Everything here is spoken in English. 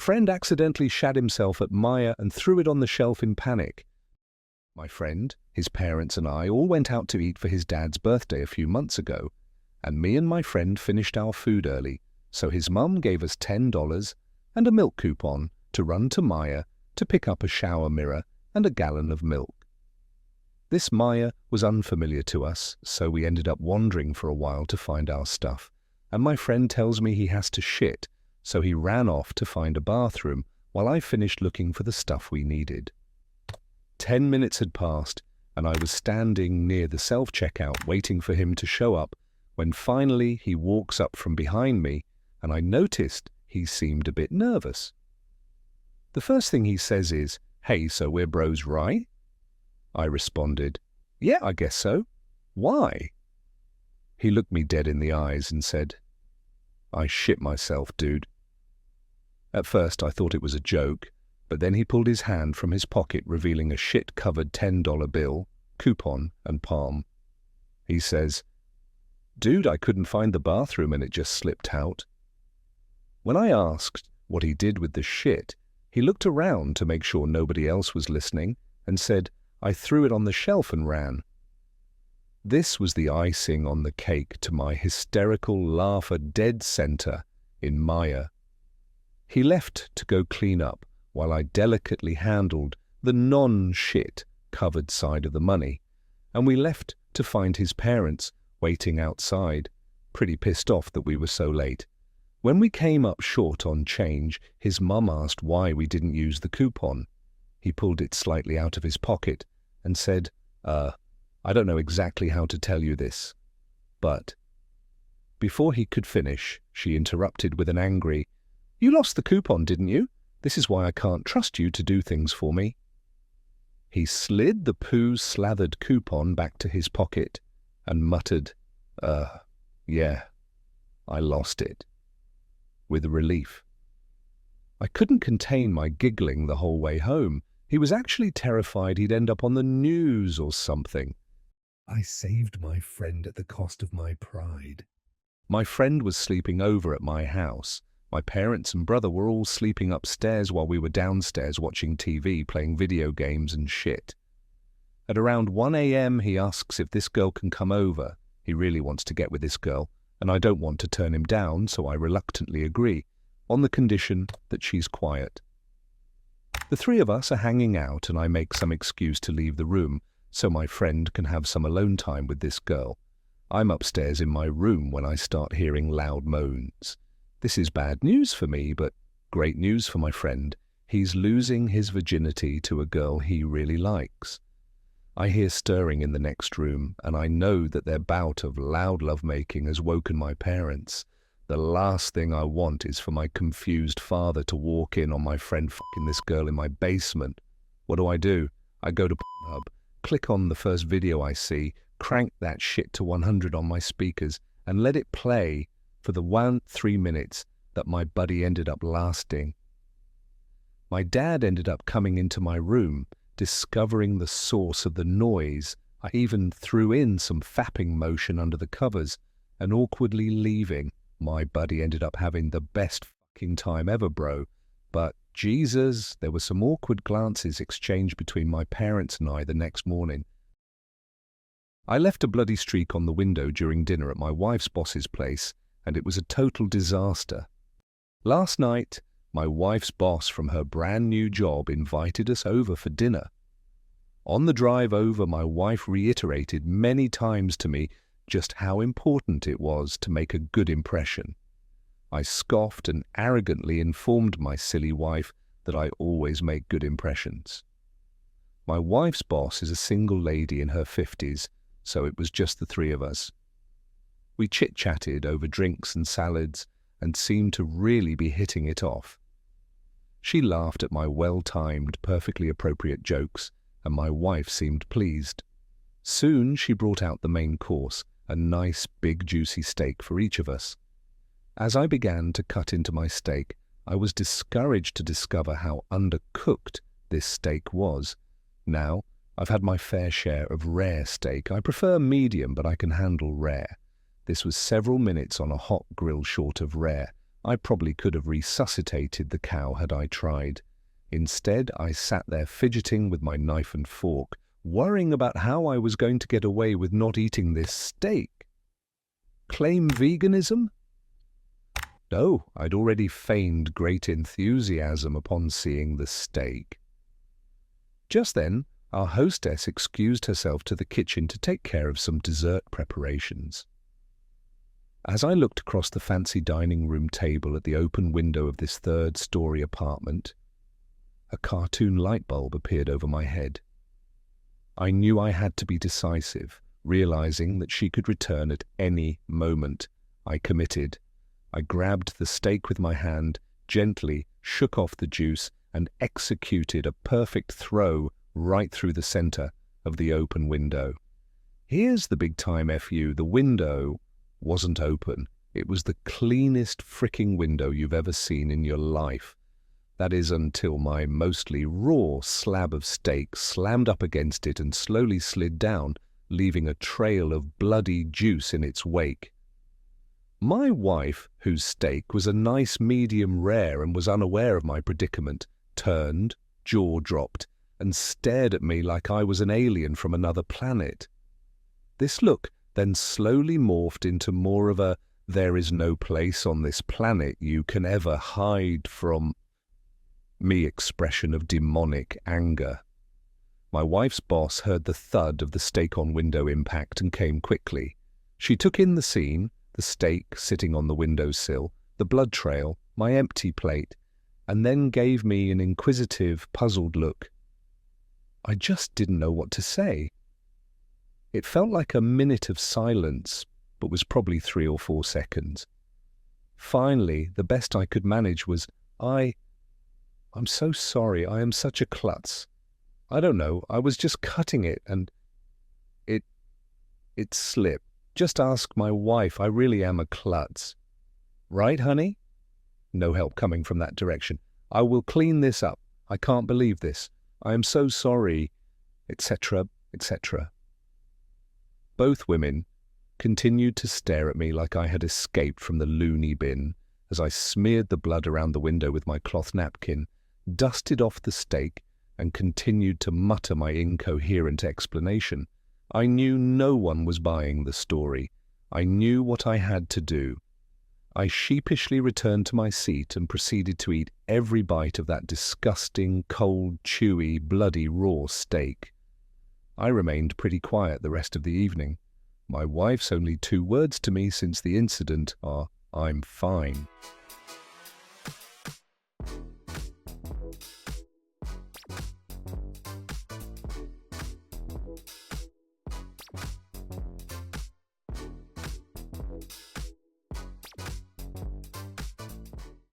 friend accidentally shat himself at Maya and threw it on the shelf in panic. My friend, his parents and I all went out to eat for his dad's birthday a few months ago, and me and my friend finished our food early, so his mum gave us $10 and a milk coupon to run to Maya to pick up a shower mirror and a gallon of milk. This Maya was unfamiliar to us, so we ended up wandering for a while to find our stuff, and my friend tells me he has to shit, so he ran off to find a bathroom while I finished looking for the stuff we needed. 10 minutes had passed, and I was standing near the self-checkout waiting for him to show up when finally he walks up from behind me, and I noticed he seemed a bit nervous. The first thing he says is, "Hey, so we're bros, right?" I responded, "Yeah, I guess so. Why?" He looked me dead in the eyes and said, "I shit myself, dude." At first I thought it was a joke, but then he pulled his hand from his pocket, revealing a shit-covered $10 bill, coupon, and palm. He says, "Dude, I couldn't find the bathroom and it just slipped out." When I asked what he did with the shit, he looked around to make sure nobody else was listening and said, "I threw it on the shelf and ran." This was the icing on the cake to my hysterical laugher dead center in Maya. He left to go clean up while I delicately handled the non-shit covered side of the money, and we left to find his parents waiting outside, pretty pissed off that we were so late. When we came up short on change, his mum asked why we didn't use the coupon. He pulled it slightly out of his pocket and said, I don't know exactly how to tell you this, but..." Before he could finish, she interrupted with an angry, "You lost the coupon, didn't you? This is why I can't trust you to do things for me." He slid the poo-slathered coupon back to his pocket and muttered, yeah, I lost it," with relief. I couldn't contain my giggling the whole way home. He was actually terrified he'd end up on the news or something. I saved my friend at the cost of my pride. My friend was sleeping over at my house. My parents and brother were all sleeping upstairs while we were downstairs watching TV, playing video games and shit. At around 1 a.m. he asks if this girl can come over. He really wants to get with this girl, and I don't want to turn him down, so I reluctantly agree, on the condition that she's quiet. The three of us are hanging out, and I make some excuse to leave the room so my friend can have some alone time with this girl. I'm upstairs in my room when I start hearing loud moans. This is bad news for me, but great news for my friend. He's losing his virginity to a girl he really likes. I hear stirring in the next room, and I know that their bout of loud lovemaking has woken my parents. The last thing I want is for my confused father to walk in on my friend fucking this girl in my basement. What do? I go to Pornhub, click on the first video I see, crank that shit to 100 on my speakers, and let it play for the 3 minutes that my buddy ended up lasting. My dad ended up coming into my room, discovering the source of the noise. I even threw in some fapping motion under the covers and awkwardly leaving. My buddy ended up having the best fucking time ever, bro. But Jesus, there were some awkward glances exchanged between my parents and I the next morning. I left a bloody streak on the window during dinner at my wife's boss's place, and it was a total disaster. Last night, my wife's boss from her brand new job invited us over for dinner. On the drive over, my wife reiterated many times to me just how important it was to make a good impression. I scoffed and arrogantly informed my silly wife that I always make good impressions. My wife's boss is a single lady in her 50s, so it was just the three of us. We chit-chatted over drinks and salads and seemed to really be hitting it off. She laughed at my well-timed, perfectly appropriate jokes, and my wife seemed pleased. Soon she brought out the main course, a nice big juicy steak for each of us. As I began to cut into my steak, I was discouraged to discover how undercooked this steak was. Now, I've had my fair share of rare steak. I prefer medium, but I can handle rare. This was several minutes on a hot grill short of rare. I probably could have resuscitated the cow had I tried. Instead, I sat there fidgeting with my knife and fork, worrying about how I was going to get away with not eating this steak. Claim veganism? No, I'd already feigned great enthusiasm upon seeing the steak. Just then, our hostess excused herself to the kitchen to take care of some dessert preparations. As I looked across the fancy dining room table at the open window of this third-story apartment, a cartoon light bulb appeared over my head. I knew I had to be decisive, realizing that she could return at any moment. I committed. I grabbed the steak with my hand, gently shook off the juice, and executed a perfect throw right through the center of the open window. Here's the big-time FU. The window wasn't open. It was the cleanest fricking window you've ever seen in your life. That is, until my mostly raw slab of steak slammed up against it and slowly slid down, leaving a trail of bloody juice in its wake. My wife, whose steak was a nice medium rare and was unaware of my predicament, turned, jaw dropped, and stared at me like I was an alien from another planet. This look then slowly morphed into more of a "there is no place on this planet you can ever hide from" me expression of demonic anger. My wife's boss heard the thud of the steak-on-window impact and came quickly. She took in the scene, the steak sitting on the windowsill, the blood trail, my empty plate, and then gave me an inquisitive, puzzled look. I just didn't know what to say. It felt like a minute of silence, but was probably 3 or 4 seconds. Finally, the best I could manage was, I'm so sorry, I am such a klutz. I don't know, I was just cutting it and it slipped. Just ask my wife, I really am a klutz. Right, honey? No help coming from that direction. I will clean this up. I can't believe this. I am so sorry, etc., etc. Both women continued to stare at me like I had escaped from the loony bin as I smeared the blood around the window with my cloth napkin, dusted off the steak, and continued to mutter my incoherent explanation. I knew no one was buying the story. I knew what I had to do. I sheepishly returned to my seat and proceeded to eat every bite of that disgusting, cold, chewy, bloody raw steak. I remained pretty quiet the rest of the evening. My wife's only 2 words to me since the incident are, "I'm fine."